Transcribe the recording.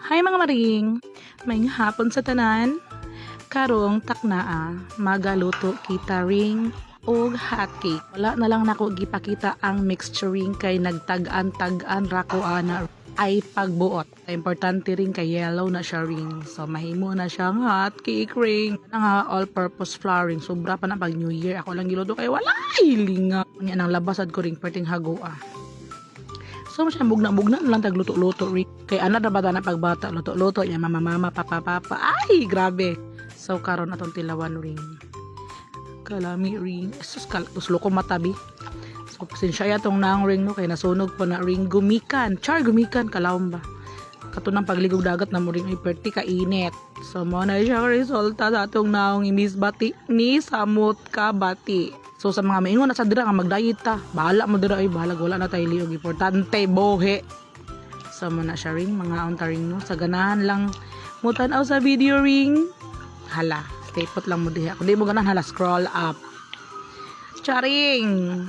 Hi mga maring, may hapon sa tanan. Karong taknaa, magaluto kita ring og hot cake. Wala na lang nako gipakita ang mixturing kay nagtag-an rako ana ay pagbuot. Importante rin kay yellow na siya ring. So mahimo na siyang hot cake ring. Nga all-purpose flour ring. Sobra pa na pag New Year. Ako lang giluto kay wala hilinga. Nya nang labasad ko ring perting hagoa. So siya bugna-bugna na lang tagluto-luto ring. Kay ana na bata na pagbata luto-luto niya mama papa. Ay grabe. So karon atong tilawan ring. Kalami ring. Sus tuslo ko matabi. So pasensya ya tong naang ring no kay nasunog pa na ring gumikan. Gumikan kalawon ba. Katunang pagligog dagat na mo ring iperti ka init. So mo na siya resulta sa atong naong imis bati ni samot ka bati. So sa mga maingon na sa dira nga mag-diet ta. Bahala mo dira ay bahala wala na tayo liog importante bohe. So mo na siya ring mga unta ring no sa ganahan lang mo tan-aw sa video ring. Hala, stay put lang mo diha. Kung di mo ganan hala scroll up. Charing.